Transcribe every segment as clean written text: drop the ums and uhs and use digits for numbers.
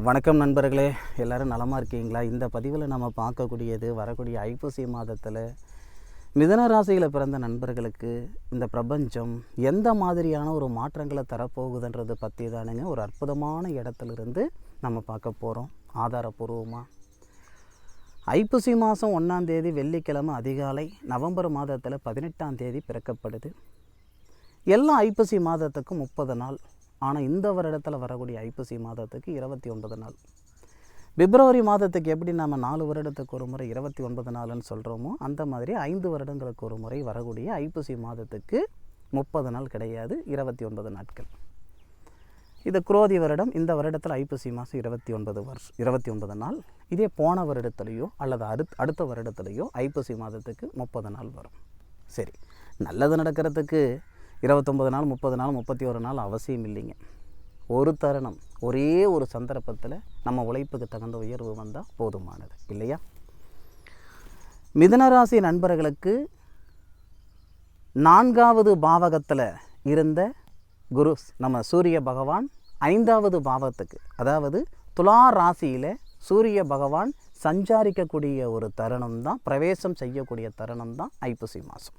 வணக்கம் நண்பர்களே, எல்லோரும் நலமாக இருக்கீங்களா? இந்த பதிவில் நம்ம பார்க்கக்கூடியது வரக்கூடிய ஐப்பசி மாதத்தில் மிதுன ராசியில் பிறந்த நண்பர்களுக்கு இந்த பிரபஞ்சம் எந்த மாதிரியான ஒரு மாற்றங்களை தரப்போகுதுன்றது பற்றி தானுங்க ஒரு அற்புதமான இடத்துலேருந்து நம்ம பார்க்க போகிறோம் ஆதாரபூர்வமாக. ஐப்பசி மாதம் 1ஆம் தேதி வெள்ளிக்கிழமை அதிகாலை நவம்பர் மாதத்தில் 18ஆம் தேதி பிறக்கப்படுது. எல்லா ஐப்பசி மாதத்துக்கும் 30 நாள். ஆனால் இந்த வருடத்தில் வரக்கூடிய ஐப்பசி மாதத்துக்கு 29 நாள். பிப்ரவரி மாதத்துக்கு எப்படி நம்ம 4 வருடத்துக்கு ஒரு முறை 29 நாள்னு சொல்கிறோமோ அந்த மாதிரி 5 வருடங்களுக்கு ஒரு முறை வரக்கூடிய ஐப்பசி மாதத்துக்கு 30 நாள் கிடையாது, 29 நாட்கள். இது குரோதி வருடம். இந்த வருடத்தில் ஐப்பசி மாதம் 29 நாள். இதே போன வருடத்துலேயோ அல்லது அடுத்த வருடத்துலேயோ ஐப்பசி மாதத்துக்கு 30 நாள் வரும். சரி, நல்லது நடக்கிறதுக்கு 29 நாள் 30 நாள் 31 நாள் அவசியம் இல்லைங்க. ஒரு தருணம், ஒரே ஒரு சந்தர்ப்பத்தில் நம்ம உழைப்புக்கு தகுந்த உயர்வு வந்தால் போதுமானது இல்லையா? மிதுனராசி நண்பர்களுக்கு 4வது பாவகத்தில் இருந்த குரு நம்ம சூரிய பகவான் 5வது பாவத்துக்கு, அதாவது துலா ராசியில் சூரிய பகவான் சஞ்சாரிக்கக்கூடிய ஒரு தருணம் தான், பிரவேசம் செய்யக்கூடிய தருணம் தான் ஐப்பசி மாதம்.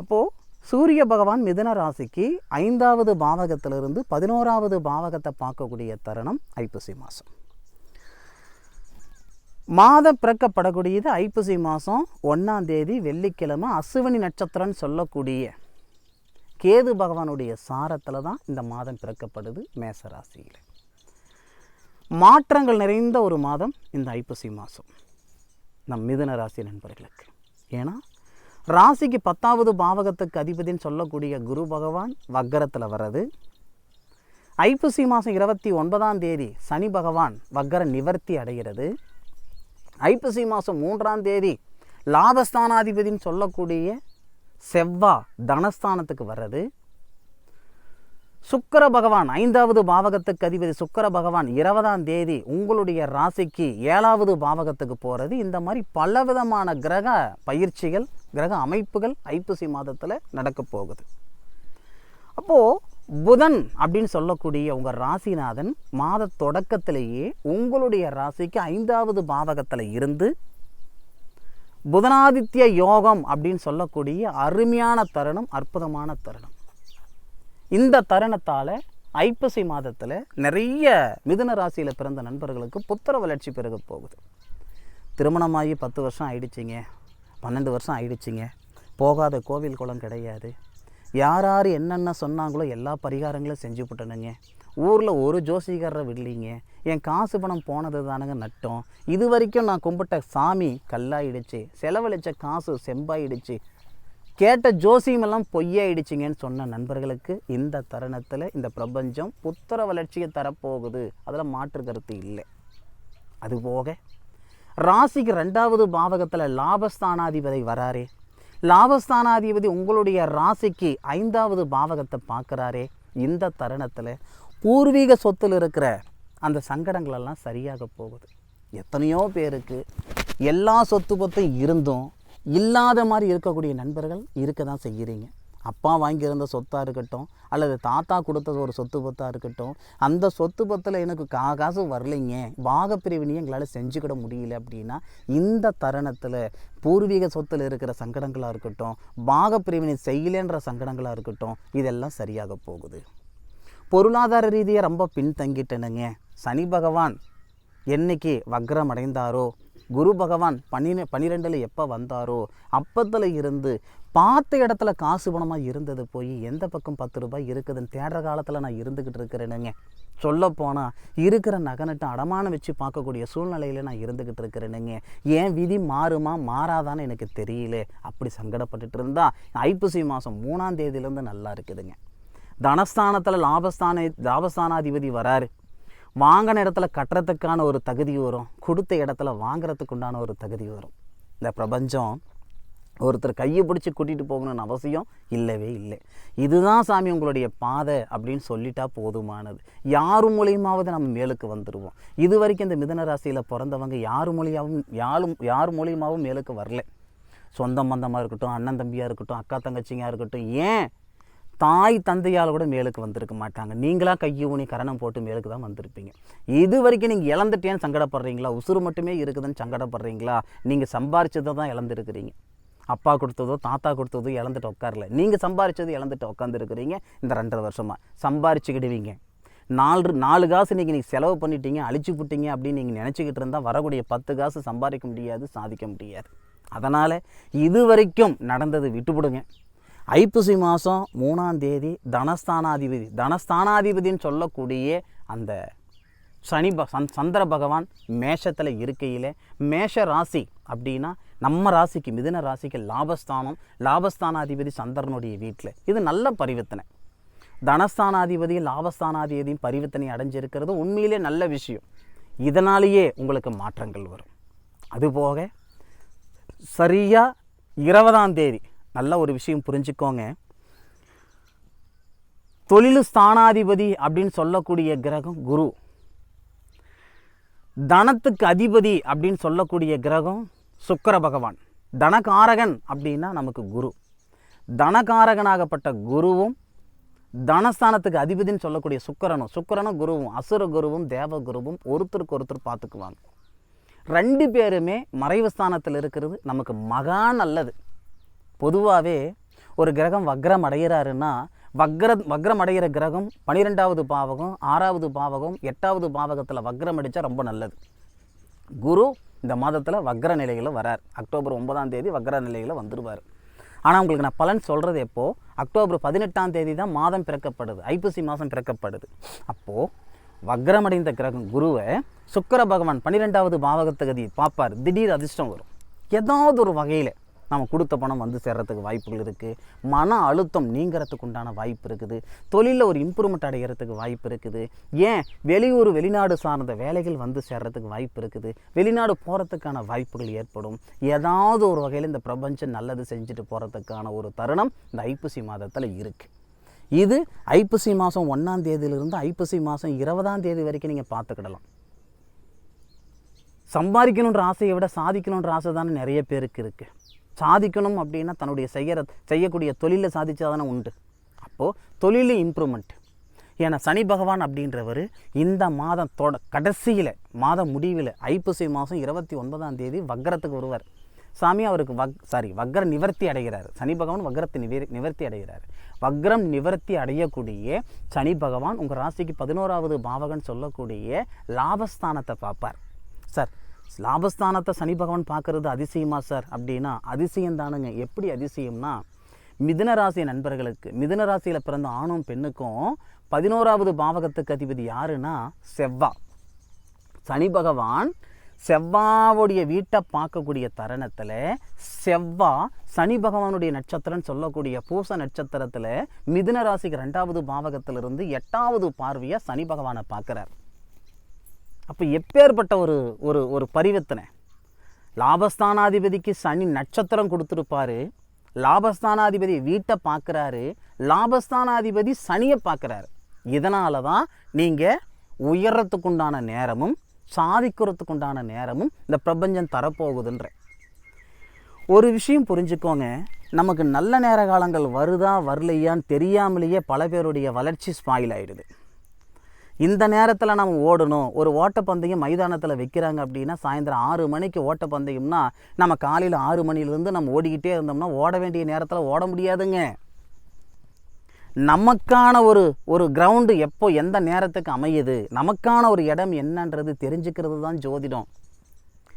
அப்போது சூரிய பகவான் மிதுன ராசிக்கு 5வது பாவகத்திலிருந்து 11வது பாவகத்தை பார்க்கக்கூடிய தருணம் ஐப்பசி மாதம். மாதம் பிறக்கப்படக்கூடியது ஐப்பசி மாதம் 1ஆம் தேதி வெள்ளிக்கிழமை அசுவினி நட்சத்திரம்னு சொல்லக்கூடிய கேது பகவானுடைய சாரத்தில் தான் இந்த மாதம் பிறக்கப்படுது. மேசராசியில் மாற்றங்கள் நிறைந்த ஒரு மாதம் இந்த ஐப்பசி மாதம் நம் மிதுன ராசி நண்பர்களுக்கு. ஏன்னா ராசிக்கு 10வது பாவகத்துக்கு அதிபதினு சொல்லக்கூடிய குரு பகவான் வக்கரத்தில் வர்றது, ஐப்பசி மாதம் 29ஆம் தேதி சனி பகவான் வக்கர நிவர்த்தி அடைகிறது, ஐப்பசி மாதம் 3ஆம் தேதி லாபஸ்தானாதிபதினு சொல்லக்கூடிய செவ்வாய் தனஸ்தானத்துக்கு வர்றது, சுக்கிர பகவான் 5வது பாவகத்துக்கு அதிபதி சுக்கிர பகவான் 20ஆம் தேதி உங்களுடைய ராசிக்கு 7வது பாவகத்துக்கு போகிறது. இந்த மாதிரி பலவிதமான கிரக பயிற்சிகள், கிரக அமைப்புகள் ஐப்பசி மாதத்தில் நடக்க போகுது. அப்போது புதன் அப்படின்னு சொல்லக்கூடிய உங்கள் ராசிநாதன் மாத தொடக்கத்திலேயே உங்களுடைய ராசிக்கு 5வது பாவகத்தில் இருந்து புதனாதித்ய யோகம் அப்படின்னு சொல்லக்கூடிய அருமையான தருணம், அற்புதமான தருணம். இந்த தருணத்தால் ஐப்பசி மாதத்தில் நிறைய மிதுன ராசியில் பிறந்த நண்பர்களுக்கு புத்திர வளர்ச்சி பெருக போகுது. திருமணமாகி 10 வருஷம் ஆயிடுச்சிங்க, 12 வருஷம் ஆயிடுச்சிங்க, போகாத கோவில் குளம் கிடையாது, யார் என்னென்ன சொன்னாங்களோ எல்லா பரிகாரங்களும் செஞ்சு விட்டனுங்க, ஊரில் ஒரு ஜோசிகாரரை விடலிங்க, என் காசு பணம் போனது தானுங்க நட்டோம், இது வரைக்கும் நான் கும்பிட்ட சாமி கல்லாயிடுச்சு, செலவழித்த காசு செம்பாயிடுச்சு, கேட்ட ஜோசியமெல்லாம் பொய்யாயிடுச்சிங்கன்னு சொன்ன நண்பர்களுக்கு இந்த தருணத்தில் இந்த பிரபஞ்சம் புத்திர வளர்ச்சியை தரப்போகுது. அதில் மாற்று கருத்து இல்லை. அதுபோக ராசிக்கு 2வது பாவகத்தில் லாபஸ்தானாதிபதி வராரே, லாபஸ்தானாதிபதி உங்களுடைய ராசிக்கு 5வது பாவகத்தை பார்க்குறாரே. இந்த தருணத்தில் பூர்வீக சொத்தில் இருக்கிற அந்த சங்கடங்களெல்லாம் சரியாக போகுது. எத்தனையோ பேருக்கு எல்லா சொத்து பத்தும் இருந்தும் இல்லாத மாதிரி இருக்கக்கூடிய நண்பர்கள் இருக்க தான் செய்கிறீங்க. அப்பா வாங்கியிருந்த சொத்தாக இருக்கட்டும் அல்லது தாத்தா கொடுத்தது ஒரு சொத்து பத்தாக இருக்கட்டும், அந்த சொத்து பத்தில் எனக்கு காசு வரலைங்க, பாகப்பிரிவினையும் எங்களால் செஞ்சுக்கிட முடியல அப்படின்னா இந்த தருணத்தில் பூர்வீக சொத்தில் இருக்கிற சங்கடங்களாக இருக்கட்டும், பாகப்பிரிவினை செய்யலைன்ற சங்கடங்களாக இருக்கட்டும், இதெல்லாம் சரியாக போகுது. பொருளாதார ரீதியாக ரொம்ப பின்தங்கிட்டனுங்க, சனி பகவான் என்னைக்கு வக்ரம் அடைந்தாரோ, குரு பகவான் 12 எப்போ வந்தாரோ அப்பத்தில் இருந்து பார்த்த இடத்துல காசு பணமாக இருந்தது போய் எந்த பக்கம் 10 ரூபாய் இருக்குதுன்னு தேடுற காலத்தில் நான் இருந்துக்கிட்டு இருக்கிறேனுங்க. சொல்லப்போனால் இருக்கிற நகனட்டை அடமானம் வச்சு பார்க்கக்கூடிய சூழ்நிலையில் நான் இருந்துக்கிட்டு இருக்கிறேனுங்க. ஏன் விதி மாறுமா மாறாதான்னு எனக்கு தெரியல. அப்படி சங்கடப்பட்டுட்டு இருந்தால் ஐப்பசி மாதம் 3ஆம் தேதியிலேருந்து நல்லா இருக்குதுங்க. தனஸ்தானத்தில் லாபஸ்தானாதிபதி வராரு, வாங்கின இடத்துல கட்டுறதுக்கான ஒரு தகுதி வரும், கொடுத்த இடத்துல வாங்கிறதுக்கு உண்டான ஒரு தகுதி வரும். இந்த பிரபஞ்சம் ஒருத்தர் கையை பிடிச்சி கூட்டிகிட்டு போகணும்னு அவசியம் இல்லவே இல்லை. இதுதான் சாமி உங்களுடைய பாதை அப்படின்னு சொல்லிட்டா போதுமானது. யார் மூலியமாவது நம்ம மேலுக்கு வந்துடுவோம். இது வரைக்கும் இந்த மிதுன ராசியில் பிறந்தவங்க யார் மூலியமாகவும் மேலுக்கு வரல. சொந்த பந்தமாக இருக்கட்டும், அண்ணன் தம்பியாக இருக்கட்டும், அக்கா தங்கச்சியாக இருக்கட்டும், ஏன் தாய் தந்தையால் கூட மேலுக்கு வந்திருக்க மாட்டாங்க. நீங்களாக கையை ஊனி கரணம் போட்டு மேலுக்கு தான் வந்திருப்பீங்க. இது வரைக்கும் நீங்கள் இழந்துட்டேன்னு சங்கடப்படுறீங்களா? உசுறு மட்டுமே இருக்குதுன்னு சங்கடப்படுறீங்களா? நீங்கள் சம்பாரிச்சதை தான் இழந்துருக்கிறீங்க. அப்பா கொடுத்ததோ தாத்தா கொடுத்ததோ இழந்துட்டு உட்காரல. நீங்கள் சம்பாரிச்சது இழந்துட்டு உட்காந்துருக்கிறீங்க. இந்த 2.5 வருஷமாக சம்பாரிச்சுக்கிடுவீங்க. 4 காசு நீங்கள் செலவு பண்ணிட்டீங்க, அழிச்சு விட்டீங்க அப்படின்னு நீங்கள் நினச்சிக்கிட்டு இருந்தால் வரக்கூடிய 10 காசு சம்பாதிக்க முடியாது, சாதிக்க முடியாது. அதனால் இது வரைக்கும் நடந்தது விட்டுவிடுங்க. ஐப்பசி மாதம் 3ஆம் தேதி தனஸ்தானாதிபதின்னு சொல்லக்கூடிய அந்த சந்திர பகவான் மேஷத்தில் இருக்கையில், மேஷ ராசி அப்படின்னா நம்ம ராசிக்கு மிதுன ராசிக்கு லாபஸ்தானாதிபதி சந்திரனுடைய வீட்டில். இது நல்ல பரிவர்த்தனை. தனஸ்தானாதிபதியும் லாபஸ்தானாதிபதியும் பரிவர்த்தனை அடைஞ்சிருக்கிறது உண்மையிலே நல்ல விஷயம். இதனாலேயே உங்களுக்கு மாற்றங்கள் வரும். அதுபோக சரியாக 20ஆம் தேதி நல்ல ஒரு விஷயம் புரிஞ்சுக்கோங்க. தொழில் ஸ்தானாதிபதி அப்படின்னு சொல்லக்கூடிய கிரகம் குரு, தனத்துக்கு அதிபதி அப்படின்னு சொல்லக்கூடிய கிரகம் சுக்கிர பகவான். தனகாரகன் அப்படின்னா நமக்கு குரு. தனகாரகனாகப்பட்ட குருவும் தனஸ்தானத்துக்கு அதிபதினு சொல்லக்கூடிய சுக்கிரனும் குருவும், அசுர குருவும் தேவ குருவும் ஒருத்தருக்கு ஒருத்தர் பார்த்துக்குவாங்க. 2 பேருமே மறைவு ஸ்தானத்தில் இருக்கிறது நமக்கு மகா நல்லது. பொதுவாகவே ஒரு கிரகம் வக்ரம் அடைகிறாருன்னா வக்ரம் அடைகிற கிரகம் 12வது பாவகம், 6வது பாவகம், 8வது பாவகத்தில் வக்ரம் அடித்தா ரொம்ப நல்லது. குரு இந்த மாதத்தில் வக்ர நிலையில் வரார். அக்டோபர் 9ஆம் தேதி வக்ர நிலையில் வந்துடுவார். ஆனால் உங்களுக்கு நான் பலன் சொல்கிறது எப்போது? அக்டோபர் 18ஆம் தேதி தான் மாதம் பிறக்கப்படுது, ஐப்பசி மாதம் பிறக்கப்படுது. அப்போது வக்ரமடைந்த கிரகம் குருவை சுக்கிர பகவான் 12வது பாவகத்துக்கு பார்ப்பார். திடீர் அதிர்ஷ்டம் வரும். ஏதாவது ஒரு வகையில் நம்ம கொடுத்த பணம் வந்து சேர்றதுக்கு வாய்ப்புகள் இருக்குது. மன அழுத்தம் நீங்கிறதுக்கு உண்டான வாய்ப்பு இருக்குது. தொழிலில் ஒரு இம்ப்ரூவ்மெண்ட் அடைகிறதுக்கு வாய்ப்பு இருக்குது. ஏன் வெளிநாடு சார்ந்த வேலைகள் வந்து சேர்றதுக்கு வாய்ப்பு இருக்குது. வெளிநாடு போகிறதுக்கான வாய்ப்புகள் ஏற்படும். ஏதாவது ஒரு வகையில் இந்த பிரபஞ்சம் நல்லது செஞ்சுட்டு போகிறதுக்கான ஒரு தருணம் இந்த ஐப்பசி மாதத்தில் இருக்குது. இது ஐப்பசி மாதம் 1ஆம் தேதியிலிருந்து ஐப்பசி மாதம் 20ஆம் தேதி வரைக்கும் நீங்கள் பார்த்துக்கிடலாம். சம்பாதிக்கணுன்ற ஆசையை விட சாதிக்கணுன்ற ஆசை தானே நிறைய பேருக்கு இருக்குது. சாதிக்கணும் அப்படின்னா தன்னுடைய செய்யக்கூடிய தொழிலில் சாதிச்சா தானே உண்டு. அப்போது தொழில் இம்ப்ரூவ்மெண்ட். ஏன்னா சனி பகவான் அப்படின்றவர் இந்த மாதம் கடைசியில் மாதம் முடிவில் ஐப்பசி மாதம் 29ஆம் தேதி வக்ரத்துக்கு வருவார். சாமி அவருக்கு வக்ர நிவர்த்தி அடைகிறார். சனி பகவான் வக்ரத்தை நிவர்த்தி அடைகிறார். வக்ரம் நிவர்த்தி அடையக்கூடிய சனி பகவான் உங்கள் ராசிக்கு 11வது பாவகன் சொல்லக்கூடிய லாபஸ்தானத்தை பார்ப்பார். சார் லாபஸ்தானத்தை சனி பகவான் பார்க்குறது அதிசயமா சார் அப்படின்னா அதிசயம் தானுங்க. எப்படி அதிசயம்னா, மிதுன ராசி நண்பர்களுக்கு, மிதுன ராசியில் பிறந்த ஆணும் பெண்ணுக்கும் 11வது பாவகத்துக்கு அதிபதி யாருன்னா செவ்வாய். சனி பகவான் செவ்வாவுடைய வீட்டை பார்க்கக்கூடிய தருணத்தில் செவ்வாய் சனி பகவானுடைய நட்சத்திரம்னு சொல்லக்கூடிய பூச நட்சத்திரத்தில் மிதுன ராசிக்கு 2வது பாவகத்திலிருந்து 8வது பார்வையாக சனி பகவானை பார்க்குறார். அப்போ எப்பேற்பட்ட ஒரு பரிவர்த்தனை. லாபஸ்தானாதிபதிக்கு சனி நட்சத்திரம் கொடுத்துருப்பாரு, லாபஸ்தானாதிபதி வீட்டை பார்க்குறாரு, லாபஸ்தானாதிபதி சனியை பார்க்குறாரு. இதனால தான் நீங்கள் உயரத்துக்குண்டான நேரமும் சாதிக்கிறதுக்குண்டான நேரமும் இந்த பிரபஞ்சம் தரப்போகுதுன்ற ஒரு விஷயம் புரிஞ்சுக்கோங்க. நமக்கு நல்ல நேர காலங்கள் வருதா வரலையான்னு தெரியாமலேயே பல பேருடைய வளர்ச்சி ஸ்பாயில் ஆகிடுது. இந்த நேரத்தில் நம்ம ஓடணும். ஒரு ஓட்டப்பந்தயம் மைதானத்தில் வைக்கிறாங்க அப்படின்னா சாயந்தரம் 6 மணிக்கு ஓட்டப்பந்தயம்னா நம்ம காலையில் 6 மணிலேருந்து நம்ம ஓடிக்கிட்டே இருந்தோம்னா ஓட வேண்டிய நேரத்தில் ஓட முடியாதுங்க. நமக்கான ஒரு கிரவுண்டு எப்போ எந்த நேரத்துக்கு அமையுது, நமக்கான ஒரு இடம் என்னன்றது தெரிஞ்சுக்கிறது தான் ஜோதிடம்.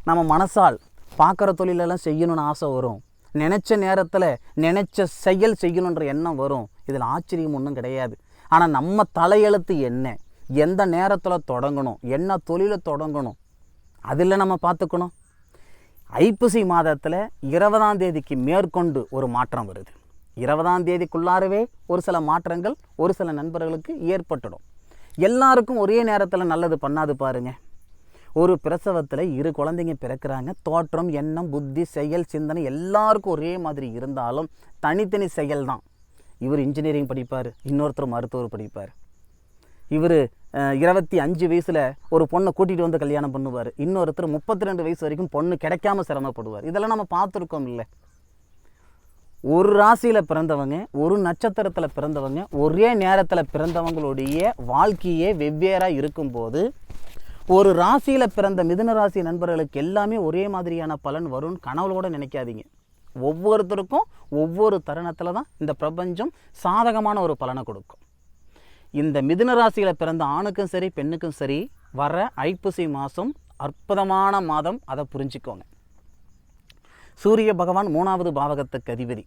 நம்ம மனசால் பார்க்குற தொழிலெல்லாம் செய்யணும்னு ஆசை வரும். நினச்ச நேரத்தில் நினச்ச செயல் செய்யணுன்ற எண்ணம் வரும். இதில் ஆச்சரியம் ஒன்றும் கிடையாது. ஆனால் நம்ம தலையெழுத்து என்ன, எந்த நேரத்தில் தொடங்கணும், என்ன தொழிலை தொடங்கணும், அதில் நம்ம பார்த்துக்கணும். ஐப்பசி மாதத்தில் 20ஆம் தேதிக்கு மேற்கொண்டு ஒரு மாற்றம் வருது. 20ஆம் தேதிக்குள்ளாரவே ஒரு சில மாற்றங்கள் ஒரு சில நண்பர்களுக்கு ஏற்பட்டுடும். எல்லாருக்கும் ஒரே நேரத்தில் நல்லது பண்ணாது பாருங்க. ஒரு பிரசவத்தில் 2 குழந்தைங்க பிறக்கிறாங்க. தோற்றம், எண்ணம், புத்தி, செயல், சிந்தனை எல்லாருக்கும் ஒரே மாதிரி இருந்தாலும் தனித்தனி செயல் தான். இவர் இன்ஜினியரிங் படிப்பார், இன்னொருத்தர் மருத்துவர் படிப்பார். இவர் 25 வயசில் ஒரு பொண்ணை கூட்டிகிட்டு வந்து கல்யாணம் பண்ணுவார். இன்னொருத்தர் 32 வயசு வரைக்கும் பொண்ணு கிடைக்காம சிரமப்படுவார். இதெல்லாம் நம்ம பார்த்துருக்கோம் இல்லை? ஒரு ராசியில் பிறந்தவங்க, ஒரு நட்சத்திரத்தில் பிறந்தவங்க, ஒரே நேரத்தில் பிறந்தவங்களுடைய வாழ்க்கையே வெவ்வேறாக இருக்கும்போது ஒரு ராசியில் பிறந்த மிதுன ராசி நண்பர்களுக்கு எல்லாமே ஒரே மாதிரியான பலன் வரும்னு கனவுளோட நினைக்காதீங்க. ஒவ்வொருத்தருக்கும் ஒவ்வொரு தருணத்தில் தான் இந்த பிரபஞ்சம் சாதகமான ஒரு பலனை கொடுக்கும். இந்த மிதுன ராசியில் பிறந்த ஆணுக்கும் சரி பெண்ணுக்கும் சரி வர ஐப்பசி மாதம் அற்புதமான மாதம், அதை புரிஞ்சுக்கோங்க. சூரிய பகவான் 3வது பாவகத்துக்கு அதிபதி.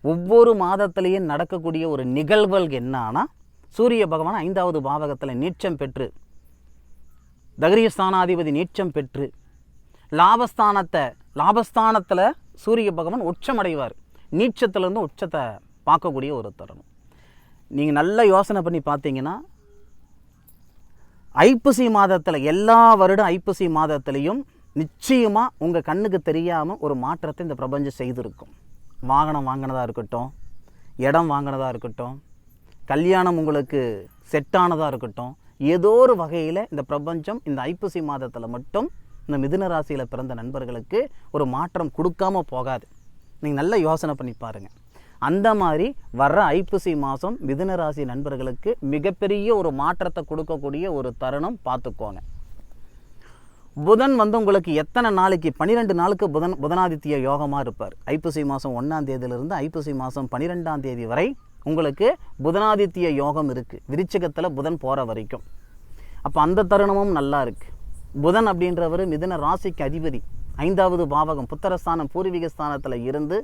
ஒவ்வொரு மாதத்திலேயும் நடக்கக்கூடிய ஒரு நிகழ்வுகள் என்னன்னா, சூரிய பகவான் 5வது பாவகத்தில் நீச்சம் பெற்று, தகரியஸ்தானாதிபதி நீச்சம் பெற்று, லாபஸ்தானத்தில் சூரிய பகவான் உச்சமடைவார். நீச்சத்திலிருந்து உச்சத்தை பார்க்கக்கூடிய ஒரு தருணம். நீங்கள் நல்லா யோசனை பண்ணி பார்த்தீங்கன்னா, ஐப்பசி மாதத்தில் எல்லா வருடம் ஐப்பசி மாதத்துலேயும் நிச்சயமாக உங்கள் கண்ணுக்கு தெரியாமல் ஒரு மாற்றத்தை இந்த பிரபஞ்சம் செய்திருக்கும். வாகனம் வாங்கினதாக இருக்கட்டும், இடம் வாங்கினதாக இருக்கட்டும், கல்யாணம் உங்களுக்கு செட்டானதாக இருக்கட்டும், ஏதோ ஒரு வகையில் இந்த பிரபஞ்சம் இந்த ஐப்பசி மாதத்தில் மட்டும் இந்த மிதுன ராசியில் பிறந்த நண்பர்களுக்கு ஒரு மாற்றம் கொடுக்காம போகாது. நீங்கள் நல்லா யோசனை பண்ணி பாருங்கள். அந்த மாதிரி வர்ற ஐப்பசி மாதம் மிதுன ராசி நண்பர்களுக்கு மிகப்பெரிய ஒரு மாற்றத்தை கொடுக்கக்கூடிய ஒரு தருணம் பார்த்துக்கோங்க. புதன் உங்களுக்கு எத்தனை நாளைக்கு 12 நாளுக்கு புதனாதித்ய யோகமாக இருப்பார். ஐப்பசி மாதம் 1ஆம் தேதியிலிருந்து ஐப்பசி மாதம் 12ஆம் தேதி வரை உங்களுக்கு புதனாதித்ய யோகம் இருக்குது, விருச்சிகத்தில் புதன் போகிற வரைக்கும். அப்போ அந்த தருணமும் நல்லா இருக்குது. புதன் அப்படின்றவர் மிதுன ராசிக்கு அதிபதி. 5வது பாவகம் புத்திரஸ்தானம் பூர்வீக ஸ்தானத்தில் இருந்து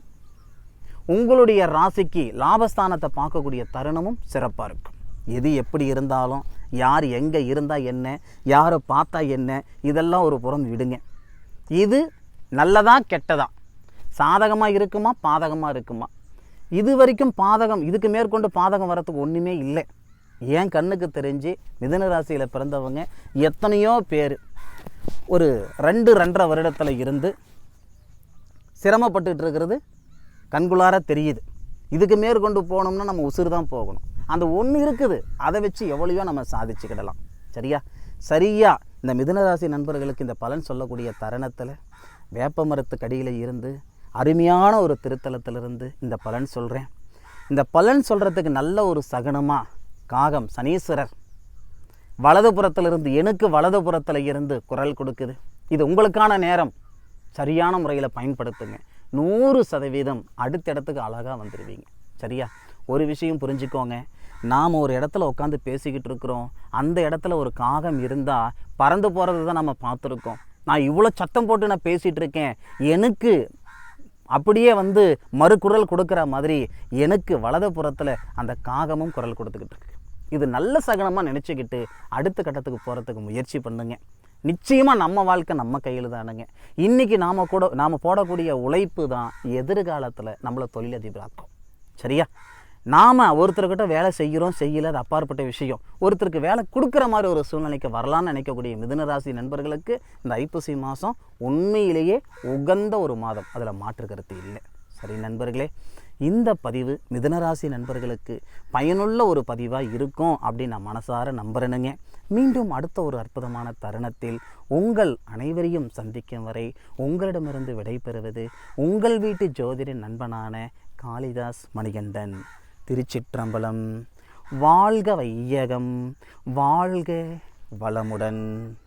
உங்களுடைய ராசிக்கு லாபஸ்தானத்தை பார்க்கக்கூடிய தருணமும் சிறப்பாக இருக்கும். எது எப்படி இருந்தாலும், யார் எங்கே இருந்தால் என்ன, யாரை பார்த்தா என்ன, இதெல்லாம் ஒரு புறம் விடுங்க. இது நல்லதா கெட்டதா, சாதகமாக இருக்குமா பாதகமாக இருக்குமா? இது வரைக்கும் பாதகம், இதுக்கு மேற்கொண்டு பாதகம் வரத்துக்கு ஒன்றுமே இல்லை. ஏன் கண்ணுக்கு தெரிஞ்சு மிதுன ராசியில் பிறந்தவங்க எத்தனையோ பேர் ஒரு 2-2.5 வருடத்தில் இருந்து சிரமப்பட்டுட்டு இருக்கிறது கண்குளார தெரியுது. இதுக்கு மேற்கொண்டு போனோம்னா நம்ம உசுறு தான் போகணும். அந்த ஒன்று இருக்குது, அதை வச்சு எவ்வளவோ நம்ம சாதிச்சுக்கிடலாம். சரியா இந்த மிதுனராசி நண்பர்களுக்கு இந்த பலன் சொல்லக்கூடிய தருணத்தில் வேப்ப மரத்துக்கடியில் இருந்து அருமையான ஒரு திருத்தலத்திலிருந்து இந்த பலன் சொல்கிறேன். இந்த பலன் சொல்கிறதுக்கு நல்ல ஒரு சகுனமாக காகம் சனீஸ்வரர் வலதுபுறத்திலிருந்து எனக்கு வலதுபுறத்தில் இருந்து குரல் கொடுக்குது. இது உங்களுக்கான நேரம். சரியான முறையில் பயன்படுத்துங்க. 100% அடுத்த இடத்துக்கு அழகாக வந்துடுவீங்க. சரியா? ஒரு விஷயம் புரிஞ்சுக்கோங்க. நாம் ஒரு இடத்துல உட்காந்து பேசிக்கிட்டு இருக்கிறோம், அந்த இடத்துல ஒரு காகம் இருந்தால் பறந்து போகிறது தான் நம்ம பார்த்துருக்கோம். நான் இவ்வளோ சத்தம் போட்டு நான் பேசிகிட்டு இருக்கேன், எனக்கு அப்படியே மறுகுரல் கொடுக்குற மாதிரி எனக்கு வலதுபுறத்தில் அந்த காகமும் குரல் கொடுத்துக்கிட்டு இருக்கு. இது நல்ல சகனமாக நினச்சிக்கிட்டு அடுத்த கட்டத்துக்கு போகிறதுக்கு முயற்சி பண்ணுங்க. நிச்சயமாக நம்ம வாழ்க்கை நம்ம கையில் தானுங்க. இன்றைக்கி நாம் போடக்கூடிய உழைப்பு தான் எதிர்காலத்தில் நம்மளை தொழிலதிபராக்கும். சரியா? நாம் ஒருத்தர்கிட்ட வேலை செய்யலை, அது அப்பாற்பட்ட விஷயம். ஒருத்தருக்கு வேலை கொடுக்குற மாதிரி ஒரு சூழ்நிலைக்கு வரலான்னு நினைக்கக்கூடிய மிதுனராசி நண்பர்களுக்கு இந்த ஐப்பசி மாதம் உண்மையிலேயே உகந்த ஒரு மாதம், அதில் மாற்று கருத்து இல்லை. சரி நண்பர்களே, இந்த பதிவு மிதுனராசி நண்பர்களுக்கு பயனுள்ள ஒரு பதிவாக இருக்கும் அப்படின்னு நான் மனசார நம்புறேனுங்க. மீண்டும் அடுத்த ஒரு அற்புதமான தருணத்தில் உங்கள் அனைவரையும் சந்திக்கும் வரை உங்களிடமிருந்து விடைபெறுவது உங்கள் வீட்டு ஜோதிட நண்பனான காளிதாஸ் மணிகண்டன். திருச்சிற்றம்பலம். வாழ்க வையகம், வாழ்க வளமுடன்.